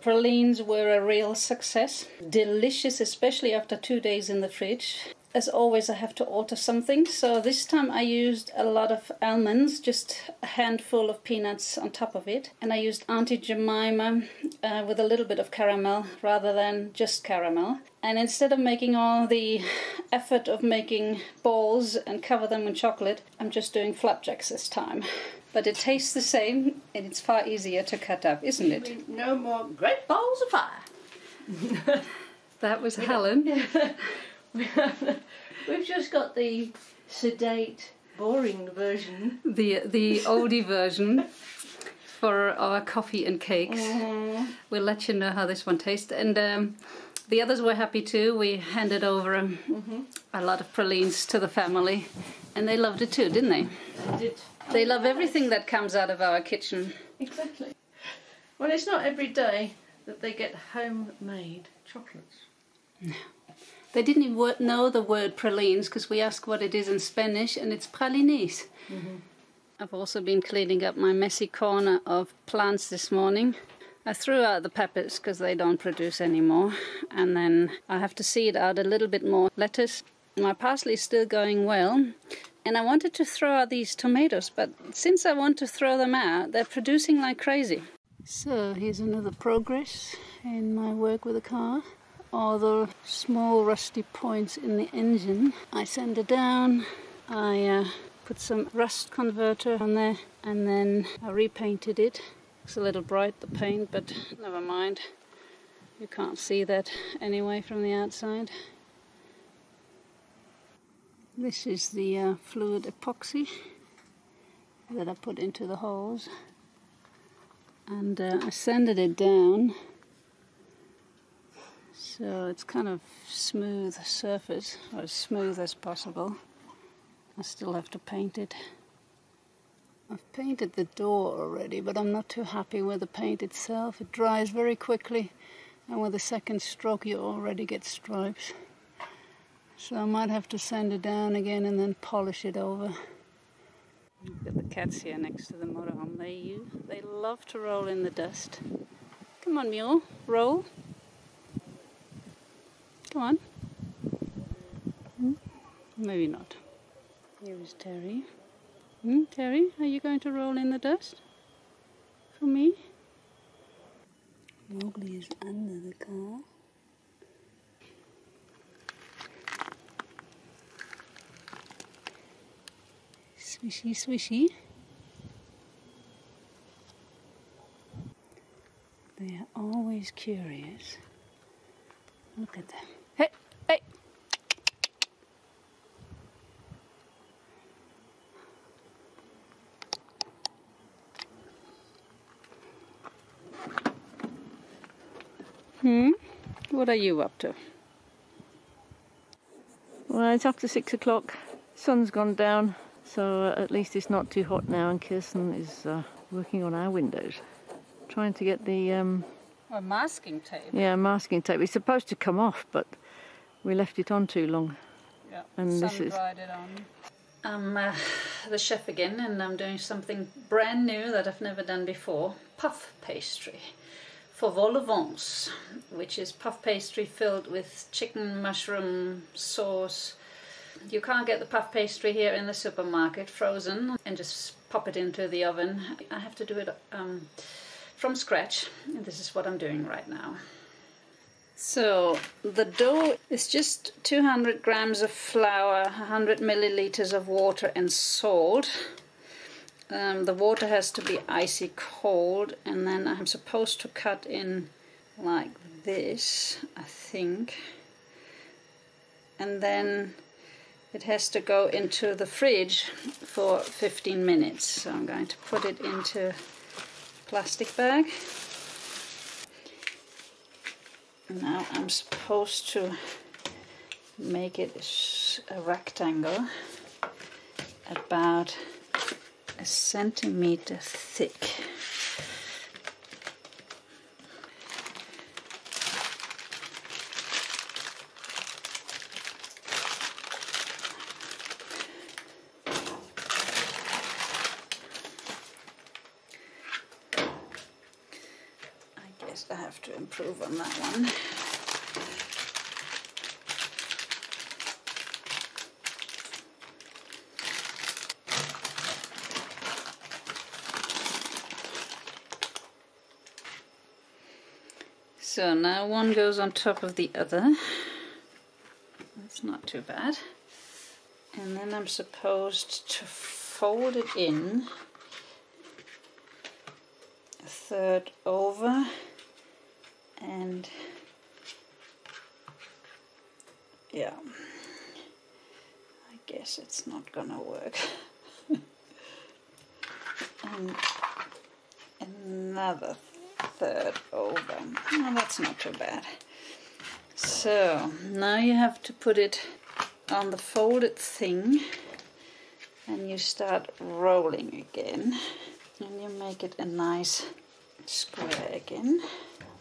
Pralines were a real success. Delicious, especially after 2 days in the fridge. As always, I have to alter something. So this time I used a lot of almonds, just a handful of peanuts on top of it. And I used Auntie Jemima with a little bit of caramel rather than just caramel. And instead of making all the effort of making balls and cover them in chocolate, I'm just doing flapjacks this time. But it tastes the same and it's far easier to cut up, isn't it? No more great balls of fire. That was Helen. We've just got the sedate, boring version. The oldie version for our coffee and cakes. We'll let you know how this one tastes. And the others were happy too. We handed over a lot of pralines to the family. And they loved it too, didn't they? They did. They love everything that comes out of our kitchen. Exactly. Well, it's not every day that they get homemade chocolates. No. They didn't even know the word pralines because we asked what it is in Spanish, and it's pralines. I've also been cleaning up my messy corner of plants this morning. I threw out the peppers because they don't produce anymore, and then I have to seed out a little bit more lettuce. My parsley is still going well, and I wanted to throw out these tomatoes, but since I want to throw them out, they're producing like crazy. So here's another progress in my work with the car. All the small rusty points in the engine, I sanded down. I put some rust converter on there, and then I repainted it. It's a little bright, the paint, but never mind. You can't see that anyway from the outside. This is the fluid epoxy that I put into the holes, and I sanded it down. So it's kind of smooth surface, or as smooth as possible. I still have to paint it. I've painted the door already, but I'm not too happy with the paint itself. It dries very quickly, and with the second stroke you already get stripes. So I might have to sand it down again and then polish it over. Look at the cats here next to the motorhome. They love to roll in the dust. Come on, Mule, roll. Come on. Maybe not. Here is Terry. Terry, are you going to roll in the dust for me? Mowgli is under the car. Swishy, swishy. They are always curious. Look at them. Hey, hey! What are you up to? Well, it's after 6 o'clock. Sun's gone down, so at least it's not too hot now, and Kirsten is working on our windows, trying to get the masking tape. Yeah, masking tape. It's supposed to come off, but we left it on too long. Yeah, and sun dried it on. I'm the chef again, and I'm doing something brand new that I've never done before. Puff pastry for vol au vents, which is puff pastry filled with chicken mushroom sauce. You can't get the puff pastry here in the supermarket frozen and just pop it into the oven. I have to do it from scratch, and this is what I'm doing right now. So the dough is just 200 grams of flour, 100 milliliters of water and salt. The water has to be icy cold, and then I'm supposed to cut in like this, I think. And then it has to go into the fridge for 15 minutes. So I'm going to put it into a plastic bag. Now I'm supposed to make it a rectangle about a centimeter thick. I guess I have have to improve on that one. So now one goes on top of the other. That's not too bad. And then I'm supposed to fold it in a third over, and yeah, I guess it's not gonna work. And another third over. No, that's not too bad. So now you have to put it on the folded thing, and you start rolling again, and you make it a nice square again.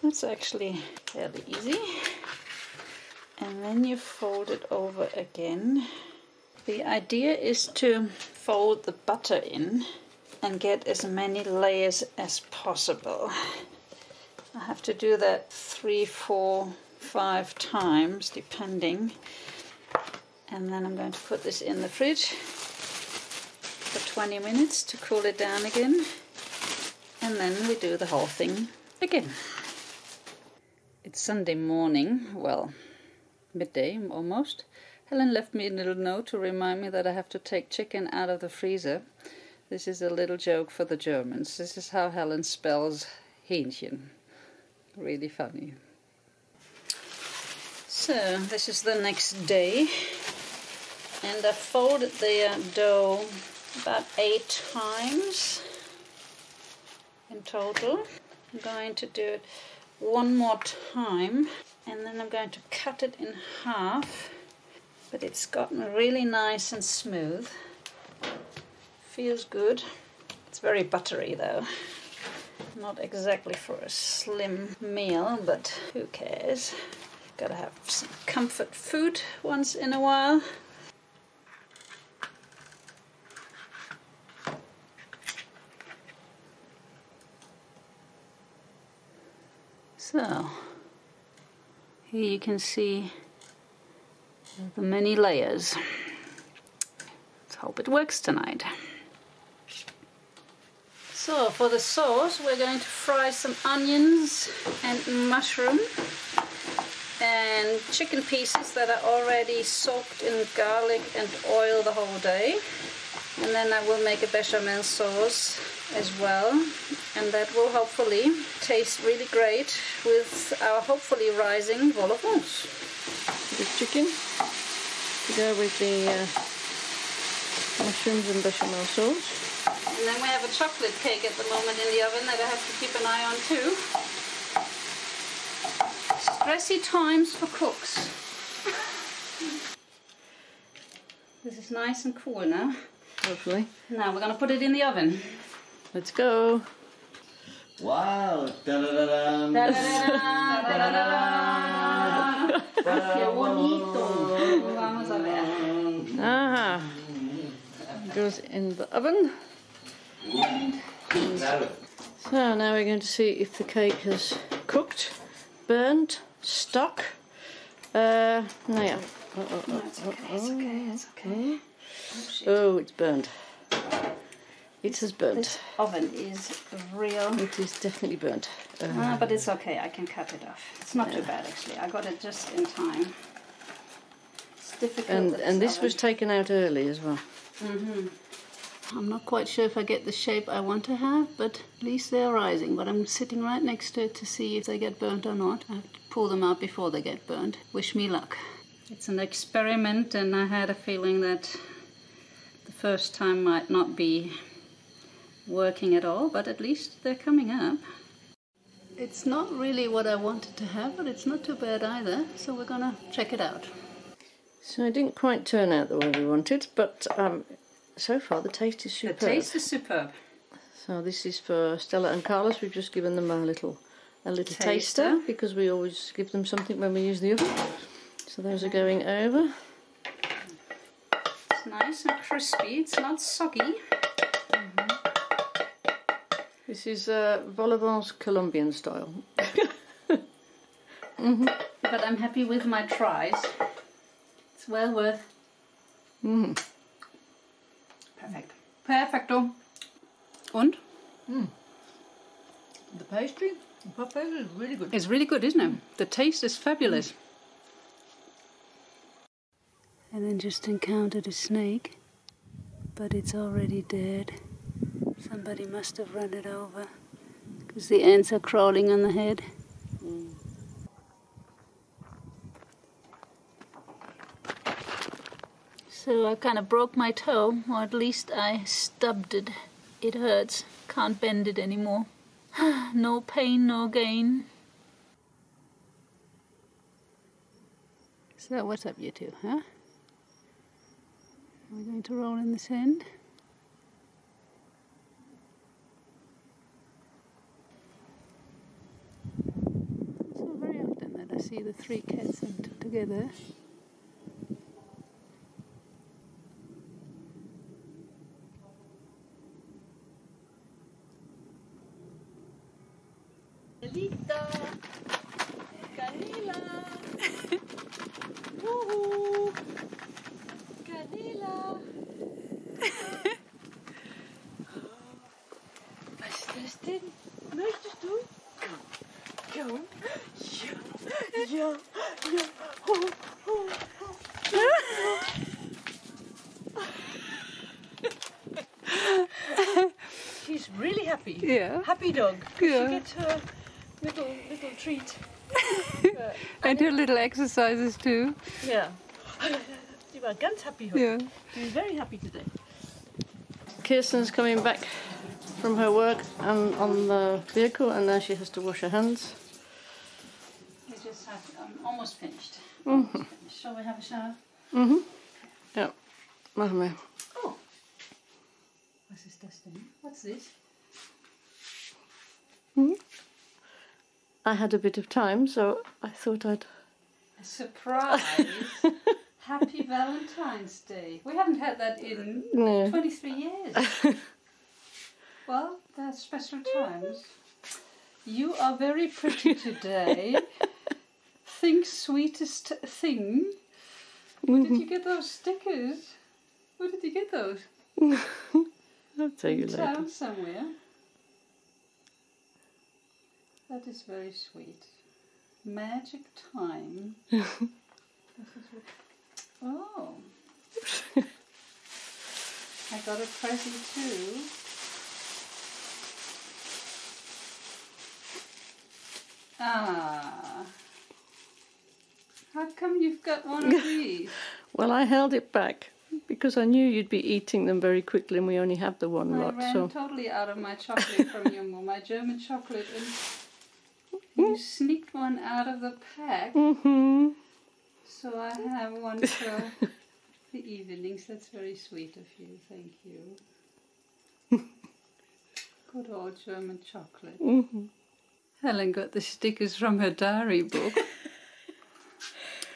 That's actually fairly easy. And then you fold it over again. The idea is to fold the butter in and get as many layers as possible. I have to do that 3, 4, 5 times depending. And then I'm going to put this in the fridge for 20 minutes to cool it down again. And then we do the whole thing again. It's Sunday morning, well, midday almost. Helen left me a little note to remind me that I have to take chicken out of the freezer. This is a little joke for the Germans. This is how Helen spells Hähnchen. Really funny. So this is the next day, and I folded the dough about 8 times in total. I'm going to do it one more time, and then I'm going to cut it in half. But it's gotten really nice and smooth. Feels good. It's very buttery though. Not exactly for a slim meal, but who cares? Gotta have some comfort food once in a while. So, here you can see the many layers. Let's hope it works tonight. So for the sauce we're going to fry some onions and mushroom and chicken pieces that are already soaked in garlic and oil the whole day. And then I will make a bechamel sauce as well, and that will hopefully taste really great with our hopefully rising vol au vent. The chicken to go with the mushrooms and bechamel sauce. And then we have a chocolate cake at the moment in the oven that I have to keep an eye on too. Stressy times for cooks. This is nice and cool now. Hopefully. Now we're going to put it in the oven. Let's go. Wow! Da-da-da-dum. Da-da-da-da. ¡Qué bonito! Vamos a ver. Aha. Goes in the oven. So now we're going to see if the cake has cooked, burnt, stuck. No, yeah. It's okay. Oh, it's burnt. It has burnt. This oven is real. It is definitely burnt. But it's okay, I can cut it off. It's not too bad actually. I got it just in time. It's difficult. And this was taken out early as well. I'm not quite sure if I get the shape I want to have, but at least they're rising. But I'm sitting right next to it to see if they get burnt or not. I have to pull them out before they get burnt. Wish me luck. It's an experiment, and I had a feeling that the first time might not be working at all, but at least they're coming up. It's not really what I wanted to have, but it's not too bad either, so we're gonna check it out. So it didn't quite turn out the way we wanted, but so far the taste is superb. The taste is superb. So this is for Stella and Carlos. We've just given them a little taster because we always give them something when we use the oven. So those are going over. It's nice and crispy. It's not soggy. This is vol au vent Colombian style. but I'm happy with my tries. It's well worth. Perfect. Perfecto. Und? The pastry, the puff pastry is really good. It's really good, isn't it? The taste is fabulous. Helen just encountered a snake, but it's already dead. Somebody must have run it over, because the ants are crawling on the head. So I kind of broke my toe, or at least I stubbed it. It hurts. Can't bend it anymore. No pain, no gain. So what's up, you two, huh? Are we going to roll in the sand? It's not very often that I see the three cats together. Canela! Woohoo! Canela! Was ist das denn? Möchtest du? Komm. Ja. She's really happy. Yeah. Happy dog. Yeah. She gets her little treat. And her little exercises too. Yeah. She was ganz happy. Yeah. She's very happy today. Kirsten's coming back from her work and on the vehicle, and now she has to wash her hands. I'm almost finished. Shall we have a shower? Ja, machen wir. Oh. Was ist das denn? What's this? I had a bit of time, so I thought I'd... A surprise! Happy Valentine's Day. We haven't had that in 23 years. Well, they're special times. You are very pretty today. Think sweetest thing. Where did you get those stickers? Where did you get those? I'll tell you in later. Town somewhere. That is very sweet. Magic time. Oh. I got a present too. Ah. How come you've got one of these? Well, I held it back because I knew you'd be eating them very quickly, and we only have the one lot. I ran So totally out of my chocolate from your mum, my German chocolate, and you sneaked one out of the pack. So I have one for the evenings. That's very sweet of you. Thank you. Good old German chocolate. Helen got the stickers from her diary book.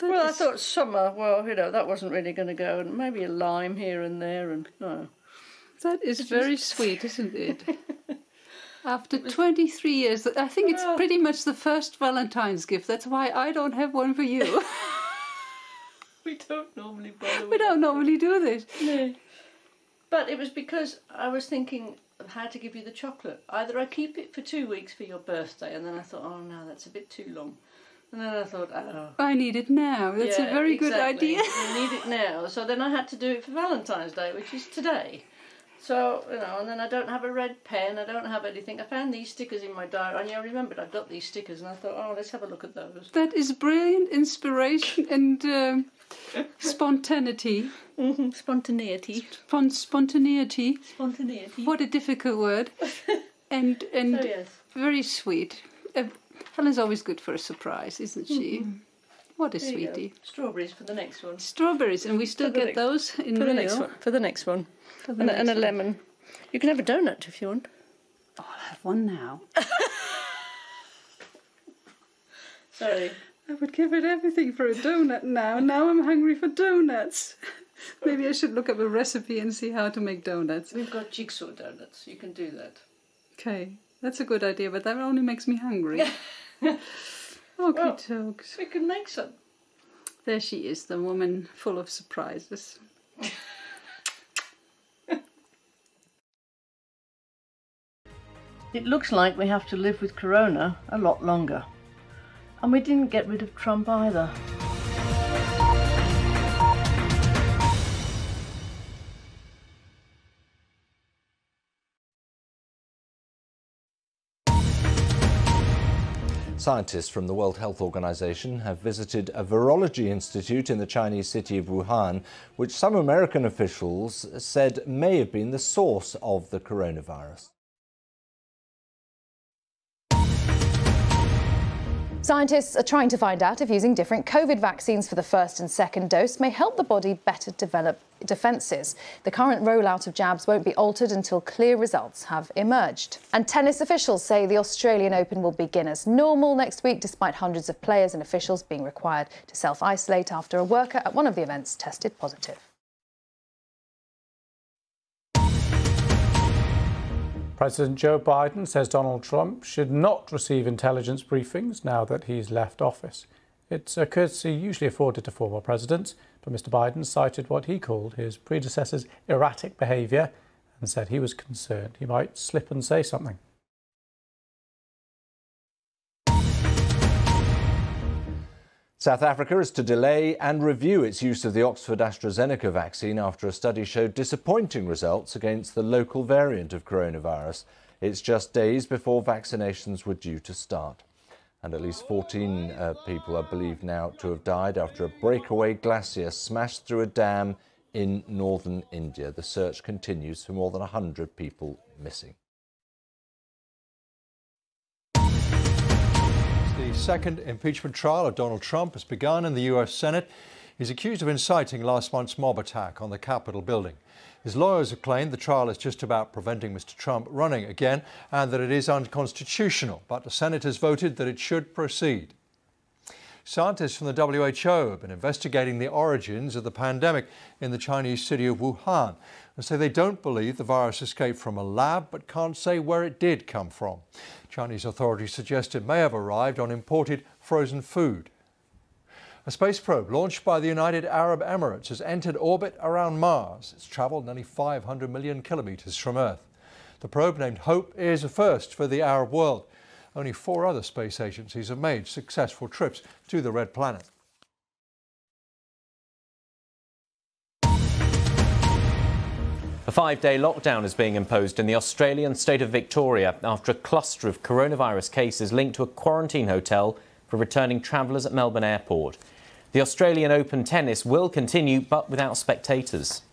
well, I thought summer. Well, you know, that wasn't really going to go, and maybe a lime here and there, and that is very sweet, isn't it? After 23 years, I think it's pretty much the first Valentine's gift. That's why I don't have one for you. We don't normally bother. We don't normally do this. No. But it was because I was thinking of how to give you the chocolate. Either I keep it for 2 weeks for your birthday, and then I thought, oh no, that's a bit too long. And then I thought, oh. I need it now. That's a very good idea. You need it now. So then I had to do it for Valentine's Day, which is today. So, you know, and then I don't have a red pen, I don't have anything. I found these stickers in my diary, and I remembered I got these stickers, and I thought, oh, let's have a look at those. That is brilliant inspiration and spontaneity. Spontaneity. Spontaneity. Spontaneity. What a difficult word. And yes. Very sweet. Helen's always good for a surprise, isn't she? What a sweetie. Strawberries for the next one. Strawberries, and we still get those in for the real. next one. For the next one. For the And next a one. lemon. You can have a donut if you want. Oh, I'll have one now. Sorry. I would give it everything for a donut now. Now I'm hungry for donuts. Maybe I should look up a recipe and see how to make donuts. We've got jigsaw donuts. You can do that. Okay, that's a good idea, but that only makes me hungry. Okay, tokes. We can make some. There she is, the woman full of surprises. It looks like we have to live with Corona a lot longer. And we didn't get rid of Trump either. Scientists from the World Health Organization have visited a virology institute in the Chinese city of Wuhan, which some American officials said may have been the source of the coronavirus. Scientists are trying to find out if using different COVID vaccines for the first and second dose may help the body better develop defences. The current rollout of jabs won't be altered until clear results have emerged. And tennis officials say the Australian Open will begin as normal next week, despite hundreds of players and officials being required to self-isolate after a worker at one of the events tested positive. President Joe Biden says Donald Trump should not receive intelligence briefings now that he's left office. It's a courtesy usually afforded to former presidents, but Mr. Biden cited what he called his predecessor's erratic behaviour and said he was concerned he might slip and say something. South Africa is to delay and review its use of the Oxford AstraZeneca vaccine after a study showed disappointing results against the local variant of coronavirus. It's just days before vaccinations were due to start. And at least 14 people are believed now to have died after a breakaway glacier smashed through a dam in northern India. The search continues for more than 100 people missing. The second impeachment trial of Donald Trump has begun in the US Senate. He's accused of inciting last month's mob attack on the Capitol building. His lawyers have claimed the trial is just about preventing Mr. Trump running again and that it is unconstitutional, but the Senate has voted that it should proceed. Scientists from the WHO have been investigating the origins of the pandemic in the Chinese city of Wuhan and say they don't believe the virus escaped from a lab but can't say where it did come from. Chinese authorities suggest it may have arrived on imported frozen food. A space probe launched by the United Arab Emirates has entered orbit around Mars. It's travelled nearly 500 million kilometres from Earth. The probe, named Hope, is a first for the Arab world. Only 4 other space agencies have made successful trips to the Red Planet. A 5-day lockdown is being imposed in the Australian state of Victoria after a cluster of coronavirus cases linked to a quarantine hotel for returning travellers at Melbourne Airport. The Australian Open tennis will continue, but without spectators.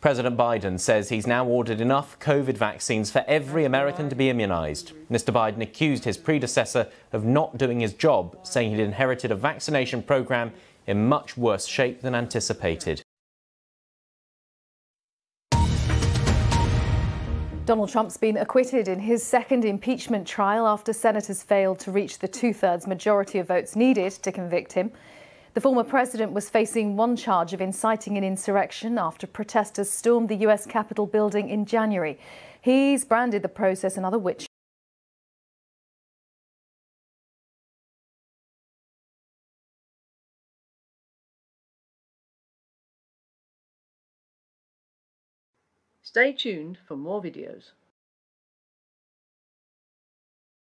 President Biden says he's now ordered enough COVID vaccines for every American to be immunised. Mr. Biden accused his predecessor of not doing his job, saying he'd inherited a vaccination programme in much worse shape than anticipated. Donald Trump's been acquitted in his second impeachment trial after senators failed to reach the 2/3 majority of votes needed to convict him. The former president was facing one charge of inciting an insurrection after protesters stormed the US Capitol building in January. He's branded the process another witch. Stay tuned for more videos.